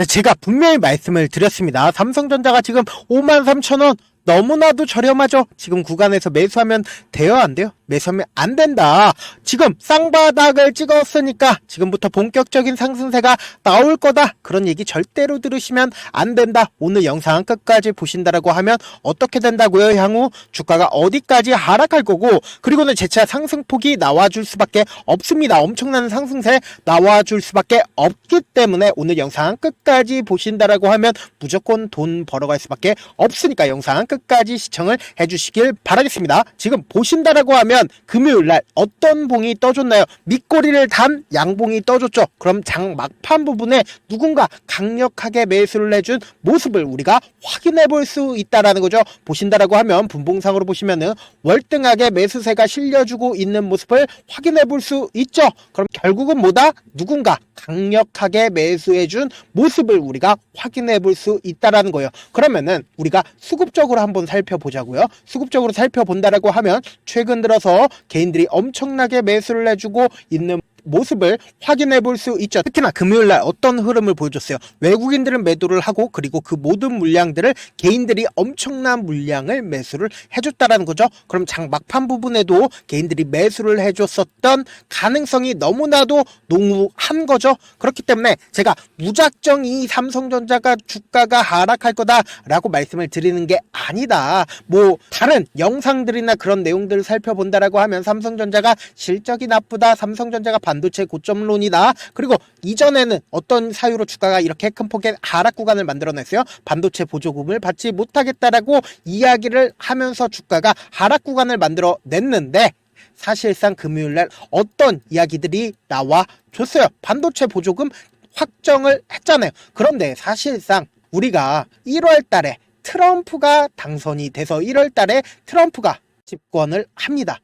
네, 제가 분명히 말씀을 드렸습니다. 삼성전자가 지금 53,000원 너무나도 저렴하죠. 지금 구간에서 매수하면 돼요, 안 돼요? 매수하면 안 된다. 지금 쌍바닥을 찍었으니까 지금부터 본격적인 상승세가 나올 거다. 그런 얘기 절대로 들으시면 안 된다. 오늘 영상 끝까지 보신다라고 하면 어떻게 된다고요? 향후 주가가 어디까지 하락할 거고, 그리고는 재차 상승폭이 나와줄 수밖에 없습니다. 엄청난 상승세 나와줄 수밖에 없기 때문에 오늘 영상 끝까지 보신다라고 하면 무조건 돈 벌어갈 수밖에 없으니까 영상 끝까지 시청을 해주시길 바라겠습니다. 지금 보신다라고 하면 금요일날 어떤 봉이 떠줬나요? 밑꼬리를 단 양봉이 떠줬죠. 그럼 장 막판 부분에 누군가 강력하게 매수를 해준 모습을 우리가 확인해 볼 수 있다라는 거죠. 보신다라고 하면 분봉상으로 보시면은 월등하게 매수세가 실려주고 있는 모습을 확인해 볼 수 있죠. 그럼 결국은 뭐다? 누군가 강력하게 매수해준 모습을 우리가 확인해 볼 수 있다라는 거예요. 그러면은 우리가 수급적으로 한번 살펴보자고요. 수급적으로 살펴본다라고 하면 최근 들어서 개인들이 엄청나게 매수를 해주고 있는 모습을 확인해 볼 수 있죠. 특히나 금요일날 어떤 흐름을 보여줬어요. 외국인들은 매도를 하고, 그리고 그 모든 물량들을 개인들이 엄청난 물량을 매수를 해줬다라는 거죠. 그럼 장 막판 부분에도 개인들이 매수를 해줬었던 가능성이 너무나도 농후한 거죠. 그렇기 때문에 제가 무작정 이 삼성전자가 주가가 하락할 거다라고 말씀을 드리는 게 아니다. 뭐 다른 영상들이나 그런 내용들을 살펴본다라고 하면 삼성전자가 실적이 나쁘다, 삼성전자가 반도체 고점론이다, 그리고 이전에는 어떤 사유로 주가가 이렇게 큰 폭의 하락 구간을 만들어냈어요. 반도체 보조금을 받지 못하겠다라고 이야기를 하면서 주가가 하락 구간을 만들어냈는데, 사실상 금요일날 어떤 이야기들이 나와줬어요. 반도체 보조금 확정을 했잖아요. 그런데 사실상 우리가 1월 달에 트럼프가 당선이 돼서 1월 달에 트럼프가 집권을 합니다.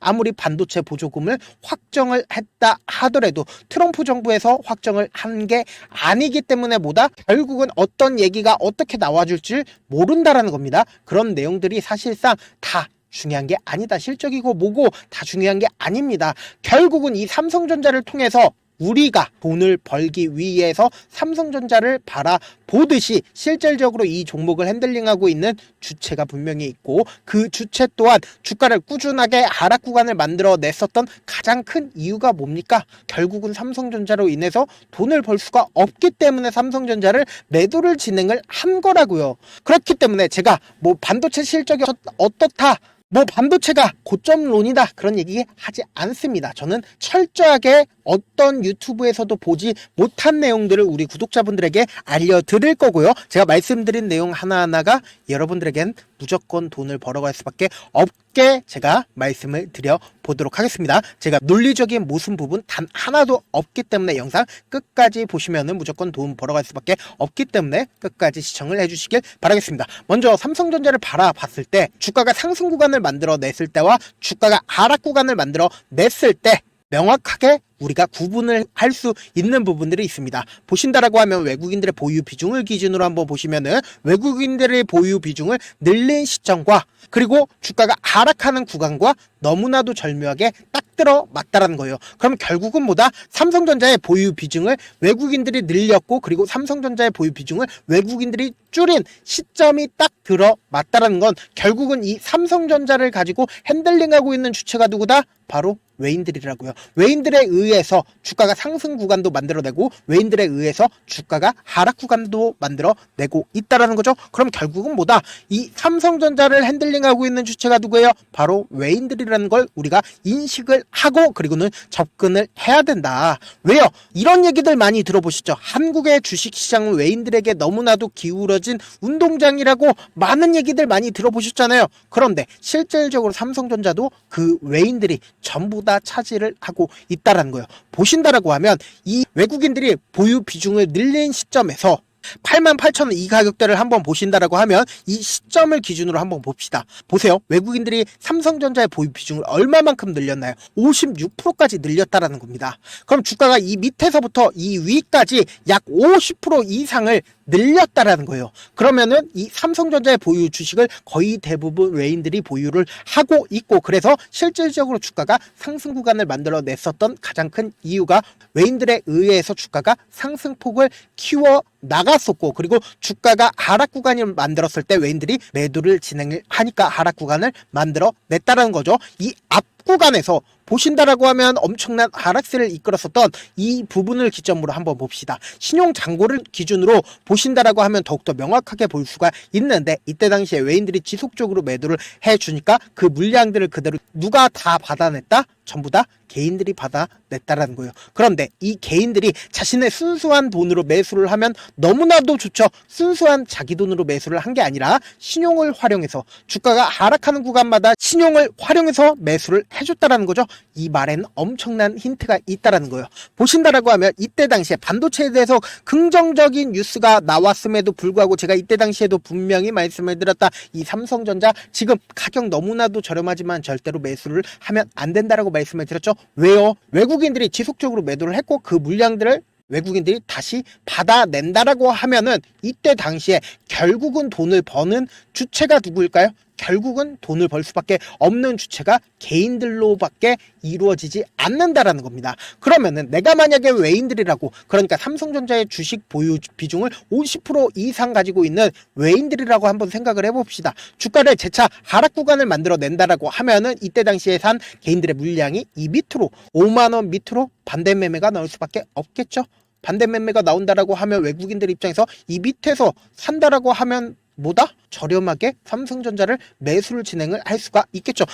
아무리 반도체 보조금을 확정을 했다 하더라도 트럼프 정부에서 확정을 한 게 아니기 때문에 뭐다? 결국은 어떤 얘기가 어떻게 나와줄지 모른다라는 겁니다. 그런 내용들이 사실상 다 중요한 게 아니다. 실적이고 뭐고 다 중요한 게 아닙니다. 결국은 이 삼성전자를 통해서 우리가 돈을 벌기 위해서 삼성전자를 바라보듯이 실질적으로 이 종목을 핸들링하고 있는 주체가 분명히 있고, 그 주체 또한 주가를 꾸준하게 하락 구간을 만들어냈었던 가장 큰 이유가 뭡니까? 결국은 삼성전자로 인해서 돈을 벌 수가 없기 때문에 삼성전자를 매도를 진행을 한 거라고요. 그렇기 때문에 제가 뭐 반도체 실적이 어떻다, 뭐 반도체가 고점론이다, 그런 얘기 하지 않습니다. 저는 철저하게 어떤 유튜브에서도 보지 못한 내용들을 우리 구독자분들에게 알려드릴 거고요. 제가 말씀드린 내용 하나하나가 여러분들에겐 무조건 돈을 벌어갈 수밖에 없게 제가 말씀을 드려보도록 하겠습니다. 제가 논리적인 모순 부분 단 하나도 없기 때문에 영상 끝까지 보시면은 무조건 돈 벌어갈 수밖에 없기 때문에 끝까지 시청을 해주시길 바라겠습니다. 먼저 삼성전자를 바라봤을 때 주가가 상승 구간을 만들어냈을 때와 주가가 하락 구간을 만들어냈을 때 명확하게 우리가 구분을 할 수 있는 부분들이 있습니다. 보신다라고 하면 외국인들의 보유 비중을 기준으로 한번 보시면은 외국인들의 보유 비중을 늘린 시점과 그리고 주가가 하락하는 구간과 너무나도 절묘하게 딱 들어맞다라는 거예요. 그럼 결국은 뭐다? 삼성전자의 보유 비중을 외국인들이 늘렸고, 그리고 삼성전자의 보유 비중을 외국인들이 줄인 시점이 딱 들어맞다라는 건 결국은 이 삼성전자를 가지고 핸들링하고 있는 주체가 누구다? 바로 외인들이라고요. 외인들에 의해서 주가가 상승 구간도 만들어내고 외인들에 의해서 주가가 하락 구간도 만들어내고 있다라는 거죠. 그럼 결국은 뭐다? 이 삼성전자를 핸들링하고 있는 주체가 누구예요? 바로 외인들이라는 걸 우리가 인식을 하고 그리고는 접근을 해야 된다. 왜요? 이런 얘기들 많이 들어보시죠. 한국의 주식시장은 외인들에게 너무나도 기울어진 운동장이라고 많은 얘기들 많이 들어보셨잖아요. 그런데 실질적으로 삼성전자도 그 외인들이 전부 다 차지를 하고 있다라는 거예요. 보신다라고 하면 이 외국인들이 보유 비중을 늘린 시점에서 88,000원 이 가격대를 한번 보신다라고 하면 이 시점을 기준으로 한번 봅시다. 보세요. 외국인들이 삼성전자의 보유 비중을 얼마만큼 늘렸나요? 56%까지 늘렸다라는 겁니다. 그럼 주가가 이 밑에서부터 이 위까지 약 50% 이상을 늘렸다라는 거예요. 그러면은 이 삼성전자의 보유 주식을 거의 대부분 외인들이 보유를 하고 있고, 그래서 실질적으로 주가가 상승 구간을 만들어냈었던 가장 큰 이유가 외인들에 의해서 주가가 상승폭을 키워 나갔었고, 그리고 주가가 하락 구간을 만들었을 때 외인들이 매도를 진행을 하니까 하락 구간을 만들어냈다라는 거죠. 이 앞 구간에서 보신다라고 하면 엄청난 하락세를 이끌었었던 이 부분을 기점으로 한번 봅시다. 신용 잔고를 기준으로 보신다라고 하면 더욱더 명확하게 볼 수가 있는데, 이때 당시에 외인들이 지속적으로 매도를 해주니까 그 물량들을 그대로 누가 다 받아냈다? 전부 다 개인들이 받아냈다라는 거예요. 그런데 이 개인들이 자신의 순수한 돈으로 매수를 하면 너무나도 좋죠. 순수한 자기 돈으로 매수를 한 게 아니라 신용을 활용해서, 주가가 하락하는 구간마다 신용을 활용해서 매수를 해줬다라는 거죠. 이 말에는 엄청난 힌트가 있다라는 거예요. 보신다라고 하면 이때 당시에 반도체에 대해서 긍정적인 뉴스가 나왔음에도 불구하고 제가 이때 당시에도 분명히 말씀을 드렸다. 이 삼성전자 지금 가격 너무나도 저렴하지만 절대로 매수를 하면 안 된다라고 말씀을 드렸죠. 왜요? 외국인들이 지속적으로 매도를 했고 그 물량들을 외국인들이 다시 받아낸다라고 하면은 이때 당시에 결국은 돈을 버는 주체가 누구일까요? 결국은 돈을 벌 수밖에 없는 주체가 개인들로밖에 이루어지지 않는다라는 겁니다. 그러면은 내가 만약에 외인들이라고, 그러니까 삼성전자의 주식 보유 비중을 50% 이상 가지고 있는 외인들이라고 한번 생각을 해봅시다. 주가를 재차 하락 구간을 만들어낸다라고 하면은 이때 당시에 산 개인들의 물량이 이 밑으로 5만원 밑으로 반대 매매가 나올 수밖에 없겠죠. 반대 매매가 나온다라고 하면 외국인들 입장에서 이 밑에서 산다라고 하면 뭐다? 저렴하게 삼성전자를 매수를 진행을 할 수가 있겠죠.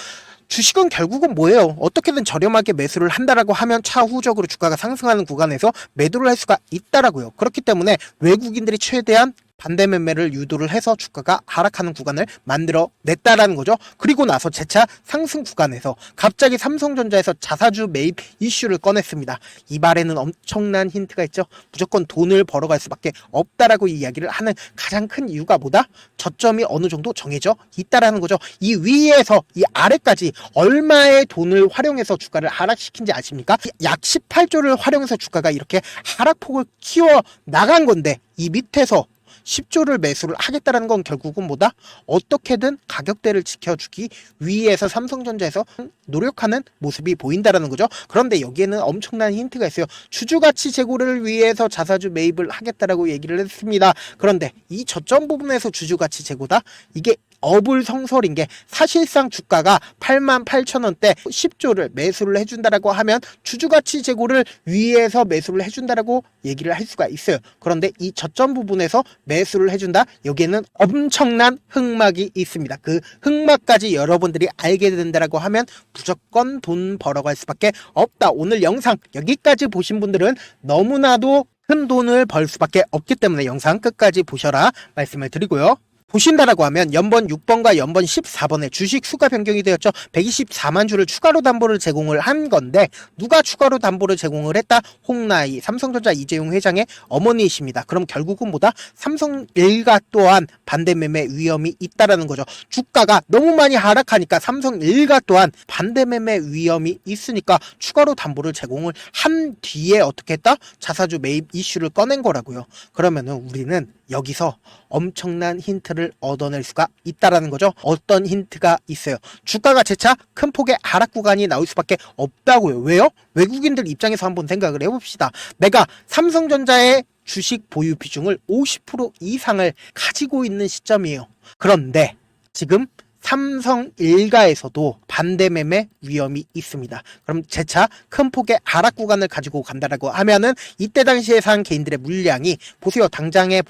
주식은 결국은 뭐예요? 어떻게든 저렴하게 매수를 한다라고 하면 차후적으로 주가가 상승하는 구간에서 매도를 할 수가 있다라고요. 그렇기 때문에 외국인들이 최대한 반대 매매를 유도를 해서 주가가 하락하는 구간을 만들어냈다라는 거죠. 그리고 나서 재차 상승 구간에서 갑자기 삼성전자에서 자사주 매입 이슈를 꺼냈습니다. 이 말에는 엄청난 힌트가 있죠. 무조건 돈을 벌어갈 수밖에 없다라고 이야기를 하는 가장 큰 이유가 뭐다? 저점이 어느 정도 정해져 있다라는 거죠. 이 위에서 이 아래까지 얼마의 돈을 활용해서 주가를 하락시킨지 아십니까? 약 18조를 활용해서 주가가 이렇게 하락폭을 키워 나간 건데, 이 밑에서 10조를 매수를 하겠다라는 건 결국은 뭐다? 어떻게든 가격대를 지켜주기 위해서 삼성전자에서 노력하는 모습이 보인다라는 거죠. 그런데 여기에는 엄청난 힌트가 있어요. 주주가치 제고를 위해서 자사주 매입을 하겠다라고 얘기를 했습니다. 그런데 이 저점 부분에서 주주가치 제고다? 이게 어불성설인 게, 사실상 주가가 88,000원대 10조를 매수를 해준다라고 하면 주주가치 제고를 위해서 매수를 해준다라고 얘기를 할 수가 있어요. 그런데 이 저점 부분에서 매수를 해준다? 여기에는 엄청난 흑막이 있습니다. 그 흑막까지 여러분들이 알게 된다라고 하면 무조건 돈 벌어갈 수밖에 없다. 오늘 영상 여기까지 보신 분들은 너무나도 큰 돈을 벌 수밖에 없기 때문에 영상 끝까지 보셔라 말씀을 드리고요. 보신다라고 하면 연번 6번과 연번 14번에 주식 수가 변경이 되었죠. 124만 주를 추가로 담보를 제공을 한 건데, 누가 추가로 담보를 제공을 했다? 홍나희 삼성전자 이재용 회장의 어머니이십니다. 그럼 결국은 뭐다? 삼성 일가 또한 반대 매매 위험이 있다라는 거죠. 주가가 너무 많이 하락하니까 삼성 일가 또한 반대 매매 위험이 있으니까 추가로 담보를 제공을 한 뒤에 어떻게 했다? 자사주 매입 이슈를 꺼낸 거라고요. 그러면은 우리는 여기서 엄청난 힌트를 얻어낼 수가 있다라는 거죠. 어떤 힌트가 있어요? 주가가 재차 큰 폭의 하락 구간이 나올 수밖에 없다고요. 왜요? 외국인들 입장에서 한번 생각을 해봅시다. 내가 삼성전자의 주식 보유 비중을 50% 이상을 가지고 있는 시점이에요. 그런데 지금 삼성 일가에서도 반대 매매 위험이 있습니다. 그럼 재차 큰 폭의 하락 구간을 가지고 간다라고 하면은 이때 당시에 산 개인들의 물량이, 보세요. 당장에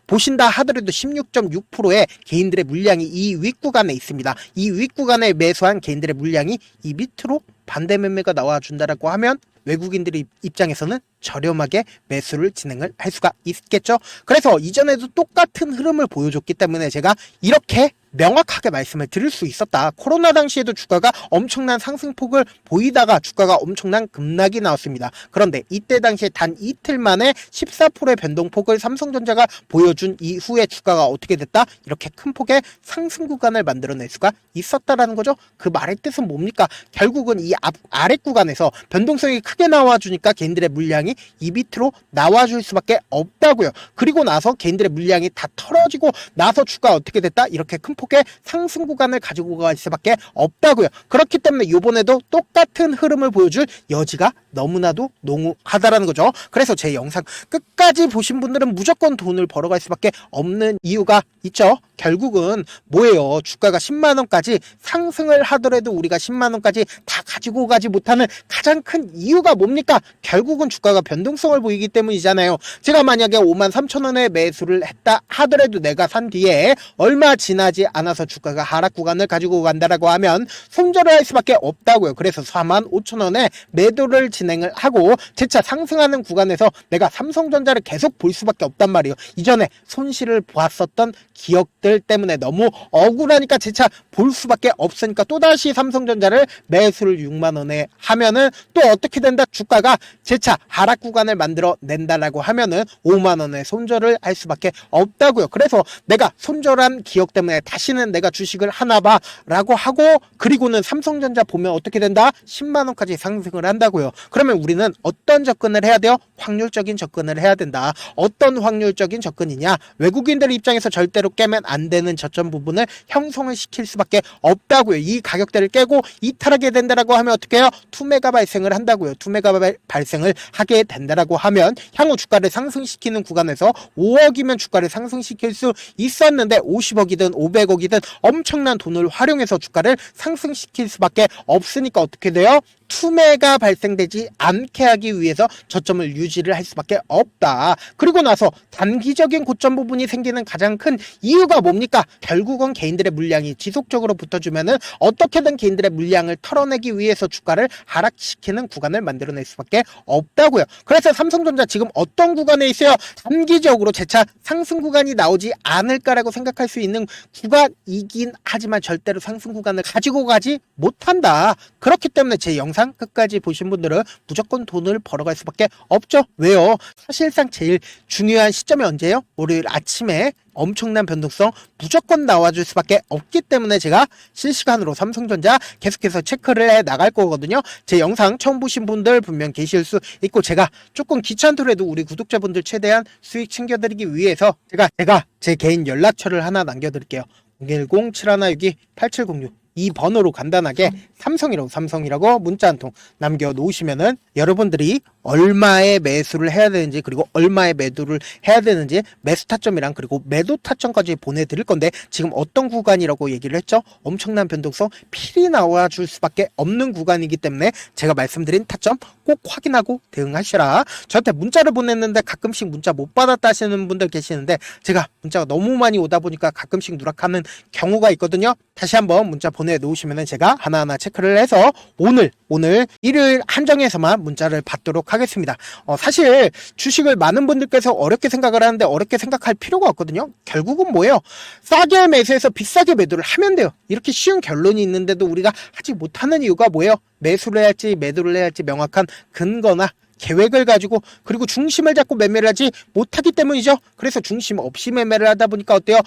보신다 하더라도 16.6%의 개인들의 물량이 이 윗구간에 있습니다. 이 윗구간에 매수한 개인들의 물량이 이 밑으로 반대 매매가 나와준다라고 하면 외국인들의 입장에서는 저렴하게 매수를 진행을 할 수가 있겠죠. 그래서 이전에도 똑같은 흐름을 보여줬기 때문에 제가 이렇게 명확하게 말씀을 드릴 수 있었다. 코로나 당시에도 주가가 엄청난 상승폭을 보이다가 주가가 엄청난 급락이 나왔습니다. 그런데 이때 당시에 단 이틀 만에 14%의 변동폭을 삼성전자가 보여준 이후에 주가가 어떻게 됐다? 이렇게 큰 폭의 상승 구간을 만들어낼 수가 있었다라는 거죠. 그 말의 뜻은 뭡니까? 결국은 이 아래 구간에서 변동성이 크게 나와주니까 개인들의 물량이 이 밑으로 나와줄 수밖에 없다고요. 그리고 나서 개인들의 물량이 다 털어지고 나서 주가 어떻게 됐다? 이렇게 큰 폭의 상승 구간을 가지고 갈 수밖에 없다고요. 그렇기 때문에 이번에도 똑같은 흐름을 보여줄 여지가 너무나도 농후하다라는 거죠. 그래서 제 영상 끝까지 보신 분들은 무조건 돈을 벌어갈 수밖에 없는 이유가 있죠. 결국은 뭐예요? 주가가 10만원까지 상승을 하더라도 우리가 10만원까지 다 가지고 가지 못하는 가장 큰 이유가 뭡니까? 결국은 주가가 변동성을 보이기 때문이잖아요. 제가 만약에 53,000원에 매수를 했다 하더라도 내가 산 뒤에 얼마 지나지 않아서 주가가 하락 구간을 가지고 간다라고 하면 손절을 할 수밖에 없다고요. 그래서 45,000원에 매도를 진행을 하고 재차 상승하는 구간에서 내가 삼성전자를 계속 볼 수밖에 없단 말이에요. 이전에 손실을 보았었던 기억들 때문에 너무 억울하니까 재차 볼 수밖에 없으니까 또다시 삼성전자를 매수를 6만원에 하면은 또 어떻게 된다? 주가가 재차 하락 구간을 만들어 낸다라고 하면은 5만원의 손절을 할 수밖에 없다고요. 그래서 내가 손절한 기억 때문에 다시는 내가 주식을 하나봐 라고 하고 그리고는 삼성전자 보면 어떻게 된다? 10만원까지 상승을 한다고요. 그러면 우리는 어떤 접근을 해야 돼요? 확률적인 접근을 해야 된다. 어떤 확률적인 접근이냐? 외국인들 입장에서 절대로 깨면 안 되는 저점 부분을 형성을 시킬 수밖에 없다고요. 이 가격대를 깨고 이탈하게 된다라고 하면 어떻게 해요? 투매가 발생을 한다고요. 투매가 발생을 하게 된다라고 하면 향후 주가를 상승시키는 구간에서 5억이면 주가를 상승시킬 수 있었는데 50억이든 500억이든 엄청난 돈을 활용해서 주가를 상승시킬 수밖에 없으니까 어떻게 돼요? 투매가 발생되지 않게 하기 위해서 저점을 유지를 할 수밖에 없다. 그리고 나서 단기적인 고점 부분이 생기는 가장 큰 이유가 뭡니까? 결국은 개인들의 물량이 지속적으로 붙어주면은 어떻게든 개인들의 물량을 털어내기 위해서 주가를 하락시키는 구간을 만들어낼 수밖에 없다고요. 그래서 삼성전자 지금 어떤 구간에 있어요? 단기적으로 재차 상승 구간이 나오지 않을까라고 생각할 수 있는 구간이긴 하지만 절대로 상승 구간을 가지고 가지 못한다. 그렇기 때문에 제 영상 끝까지 보신 분들은 무조건 돈을 벌어갈 수밖에 없죠. 왜요? 사실상 제일 중요한 시점이 언제예요? 월요일 아침에 엄청난 변동성 무조건 나와줄 수밖에 없기 때문에 제가 실시간으로 삼성전자 계속해서 체크를 해 나갈 거거든요. 제 영상 처음 보신 분들 분명 계실 수 있고 제가 조금 귀찮더라도 우리 구독자분들 최대한 수익 챙겨드리기 위해서 제가 제 개인 연락처를 하나 남겨드릴게요. 010-7162-8706 이 번호로 간단하게 삼성이라고 문자 한 통 남겨놓으시면은 여러분들이 얼마의 매수를 해야 되는지 그리고 얼마의 매도를 해야 되는지 매수 타점이랑 그리고 매도 타점까지 보내드릴 건데 지금 어떤 구간이라고 얘기를 했죠? 엄청난 변동성 필히 나와줄 수밖에 없는 구간이기 때문에 제가 말씀드린 타점 꼭 확인하고 대응하시라. 저한테 문자를 보냈는데 가끔씩 문자 못 받았다 하시는 분들 계시는데 제가 문자가 너무 많이 오다 보니까 가끔씩 누락하는 경우가 있거든요. 다시 한번 문자 보내놓으시면 제가 하나하나 체크를 해서 오늘 일요일 한정해서만 문자를 받도록 하겠습니다. 사실 주식을 많은 분들께서 어렵게 생각을 하는데 어렵게 생각할 필요가 없거든요. 결국은 뭐예요? 싸게 매수해서 비싸게 매도를 하면 돼요. 이렇게 쉬운 결론이 있는데도 우리가 하지 못하는 이유가 뭐예요? 매수를 해야 할지 매도를 해야 할지 명확한 근거나 계획을 가지고 그리고 중심을 잡고 매매를 하지 못하기 때문이죠. 그래서 중심 없이 매매를 하다 보니까 어때요?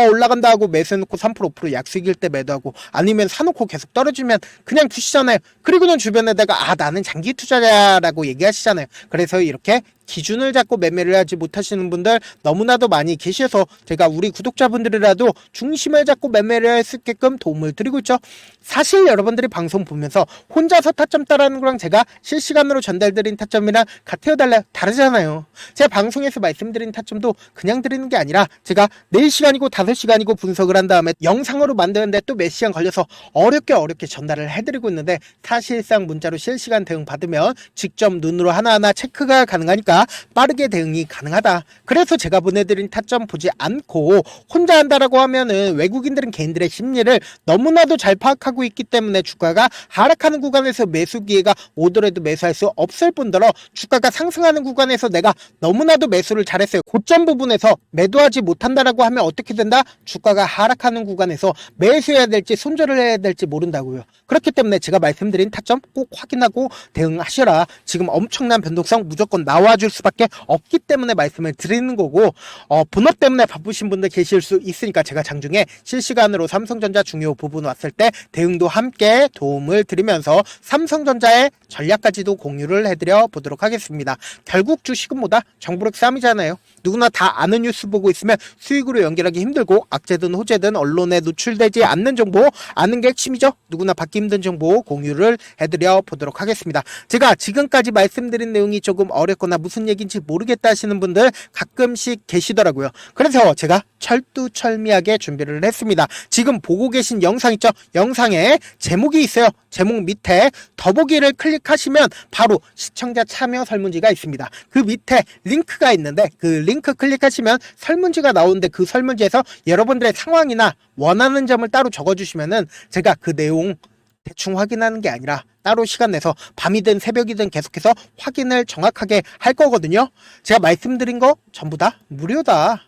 올라간다 하고 매수해놓고 3% 5% 약수익일 때 매도하고 아니면 사놓고 계속 떨어지면 그냥 두시잖아요. 그리고는 주변에다가 나는 장기 투자자라고 얘기하시잖아요. 그래서 이렇게 기준을 잡고 매매를 하지 못하시는 분들 너무나도 많이 계셔서 제가 우리 구독자분들이라도 중심을 잡고 매매를 할 수 있게끔 도움을 드리고 있죠. 사실 여러분들이 방송 보면서 혼자서 타점 따라하는 거랑 제가 실시간으로 전달드린 타점이랑 같아요 달라요? 다르잖아요. 제가 방송에서 말씀드린 타점도 그냥 드리는 게 아니라 제가 4시간이고 5시간이고 분석을 한 다음에 영상으로 만드는데 또 몇 시간 걸려서 어렵게 전달을 해드리고 있는데 사실상 문자로 실시간 대응 받으면 직접 눈으로 하나하나 체크가 가능하니까 있으니까 빠르게 대응이 가능하다. 그래서 제가 보내드린 타점 보지 않고 혼자 한다라고 하면은 외국인들은 개인들의 심리를 너무나도 잘 파악하고 있기 때문에 주가가 하락하는 구간에서 매수 기회가 오더라도 매수할 수 없을 뿐더러 주가가 상승하는 구간에서 내가 너무나도 매수를 잘했어요. 고점 부분에서 매도하지 못한다라고 하면 어떻게 된다? 주가가 하락하는 구간에서 매수해야 될지 손절을 해야 될지 모른다고요. 그렇기 때문에 제가 말씀드린 타점 꼭 확인하고 대응하셔라. 지금 엄청난 변동성 무조건 나와줄 수밖에 없기 때문에 말씀을 드리는 거고, 본업 때문에 바쁘신 분들 계실 수 있으니까 제가 장중에 실시간으로 삼성전자 중요 부분 왔을 때 대응도 함께 도움을 드리면서 삼성전자의 전략까지도 공유를 해드려 보도록 하겠습니다. 결국 주식은 뭐다? 정부력 싸움이잖아요. 누구나 다 아는 뉴스 보고 있으면 수익으로 연결하기 힘들고 악재든 호재든 언론에 노출되지 않는 정보 아는 게 핵심이죠. 누구나 받기 힘든 정보 공유를 해드려 보도록 하겠습니다. 제가 지금까지 말씀드린 내용이 조금 어렵거나 무슨 얘기인지 모르겠다 하시는 분들 가끔씩 계시더라고요. 그래서 제가 철두철미하게 준비를 했습니다. 지금 보고 계신 영상 있죠? 영상에 제목이 있어요. 제목 밑에 더보기를 클릭하시면 바로 시청자 참여 설문지가 있습니다. 그 밑에 링크가 있는데 그 링크 클릭하시면 설문지가 나오는데 그 설문지에서 여러분들의 상황이나 원하는 점을 따로 적어주시면은 제가 그 내용 대충 확인하는 게 아니라 따로 시간 내서 밤이든 새벽이든 계속해서 확인을 정확하게 할 거거든요. 제가 말씀드린 거 전부 다 무료다.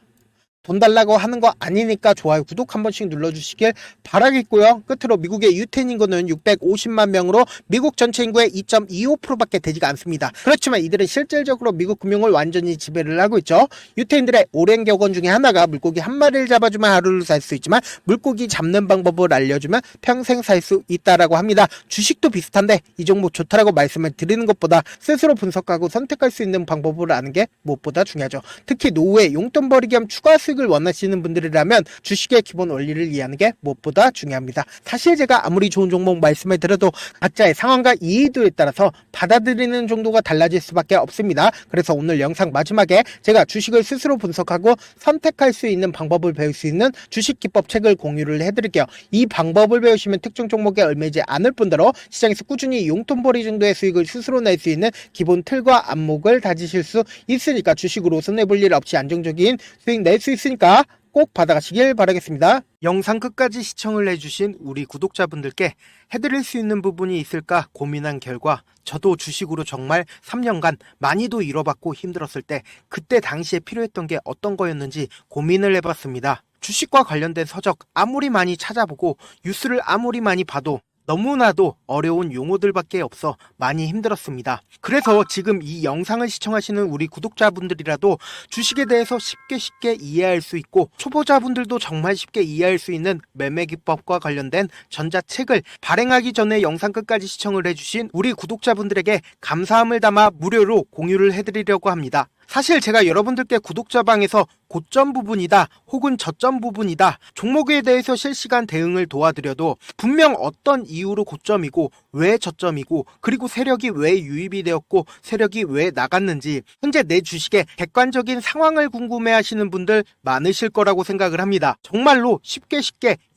돈 달라고 하는 거 아니니까 좋아요, 구독 한 번씩 눌러주시길 바라겠고요. 끝으로 미국의 유태인 인구는 650만 명으로 미국 전체 인구의 2.25%밖에 되지가 않습니다. 그렇지만 이들은 실질적으로 미국 금융을 완전히 지배를 하고 있죠. 유태인들의 오랜 격언 중에 하나가 물고기 한 마리를 잡아주면 하루를 살 수 있지만 물고기 잡는 방법을 알려주면 평생 살 수 있다라고 합니다. 주식도 비슷한데 이 종목 좋다라고 말씀을 드리는 것보다 스스로 분석하고 선택할 수 있는 방법을 아는 게 무엇보다 중요하죠. 특히 노후에 용돈벌이 겸 추가 수익을 원하시는 분들이라면 주식의 기본 원리를 이해하는 게 무엇보다 중요합니다. 사실 제가 아무리 좋은 종목 말씀을 드려도 각자의 상황과 이해도에 따라서 받아들이는 정도가 달라질 수밖에 없습니다. 그래서 오늘 영상 마지막에 제가 주식을 스스로 분석하고 선택할 수 있는 방법을 배울 수 있는 주식 기법 책을 공유를 해드릴게요. 이 방법을 배우시면 특정 종목에 얽매이지 않을 뿐더러 시장에서 꾸준히 용돈벌이 정도의 수익을 스스로 낼 수 있는 기본 틀과 안목을 다지실 수 있으니까 주식으로 손해볼 일 없이 안정적인 수익 낼 수 있으니까 꼭 받아가시길 바라겠습니다. 영상 끝까지 시청을 해주신 우리 구독자분들께 해드릴 수 있는 부분이 있을까 고민한 결과 저도 주식으로 정말 3년간 많이도 잃어봤고 힘들었을 때 그때 당시에 필요했던 게 어떤 거였는지 고민을 해봤습니다. 주식과 관련된 서적 아무리 많이 찾아보고 뉴스를 아무리 많이 봐도 너무나도 어려운 용어들밖에 없어 많이 힘들었습니다. 그래서 지금 이 영상을 시청하시는 우리 구독자분들이라도 주식에 대해서 쉽게 이해할 수 있고 초보자분들도 정말 쉽게 이해할 수 있는 매매 기법과 관련된 전자책을 발행하기 전에 영상 끝까지 시청을 해주신 우리 구독자분들에게 감사함을 담아 무료로 공유를 해드리려고 합니다. 사실 제가 여러분들께 구독자방에서 고점 부분이다 혹은 저점 부분이다 종목에 대해서 실시간 대응을 도와드려도 분명 어떤 이유로 고점이고 왜 저점이고 그리고 세력이 왜 유입이 되었고 세력이 왜 나갔는지 현재 내 주식의 객관적인 상황을 궁금해 하시는 분들 많으실 거라고 생각을 합니다. 정말로 쉽게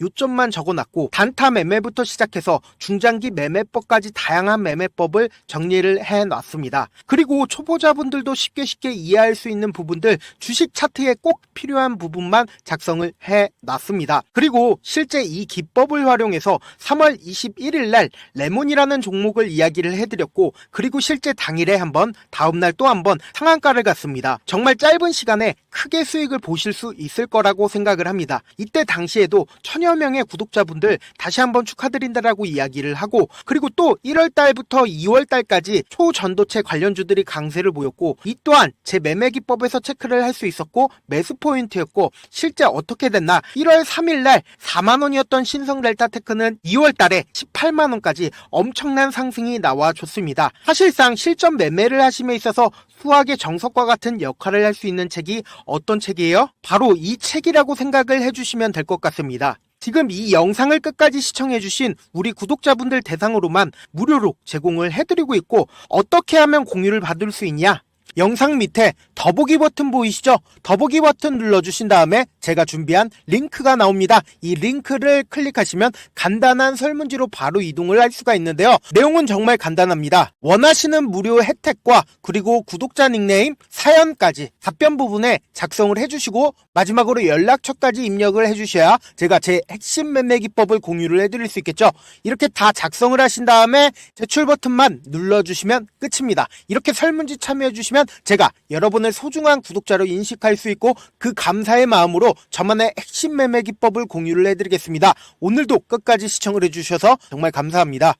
요점만 적어놨고 단타 매매부터 시작해서 중장기 매매법까지 다양한 매매법을 정리를 해놨습니다. 그리고 초보자분들도 쉽게 이해할 수 있는 부분들 주식 차트에 꼭 필요한 부분만 작성을 해놨습니다. 그리고 실제 이 기법을 활용해서 3월 21일 날 레몬이라는 종목을 이야기를 해드렸고 그리고 실제 당일에 한번 다음날 또 한번 상한가를 갔습니다. 정말 짧은 시간에 크게 수익을 보실 수 있을 거라고 생각을 합니다. 이때 당시에도 1000여 명의 구독자분들 다시 한번 축하드린다라고 이야기를 하고 그리고 또 1월 달부터 2월 달까지 초전도체 관련주들이 강세를 보였고 이 또한 제 매매 기법에서 체크를 할 수 있었고 매수 포인트였고 실제 어떻게 됐나 1월 3일 날 4만원이었던 신성 델타테크는 2월 달에 18만원까지 엄청난 상승이 나와줬습니다. 사실상 실전 매매를 하심에 있어서 수학의 정석과 같은 역할을 할 수 있는 책이 어떤 책이에요? 바로 이 책이라고 생각을 해주시면 될 것 같습니다. 지금 이 영상을 끝까지 시청해주신 우리 구독자분들 대상으로만 무료로 제공을 해드리고 있고 어떻게 하면 공유를 받을 수 있냐? 영상 밑에 더보기 버튼 보이시죠? 더보기 버튼 눌러주신 다음에 제가 준비한 링크가 나옵니다. 이 링크를 클릭하시면 간단한 설문지로 바로 이동을 할 수가 있는데요. 내용은 정말 간단합니다. 원하시는 무료 혜택과 그리고 구독자 닉네임, 사연까지 답변 부분에 작성을 해주시고 마지막으로 연락처까지 입력을 해주셔야 제가 제 핵심 매매 기법을 공유를 해드릴 수 있겠죠. 이렇게 다 작성을 하신 다음에 제출 버튼만 눌러주시면 끝입니다. 이렇게 설문지 참여해주시면 제가 여러분을 소중한 구독자로 인식할 수 있고 그 감사의 마음으로 저만의 핵심 매매 기법을 공유를 해드리겠습니다. 오늘도 끝까지 시청을 해주셔서 정말 감사합니다.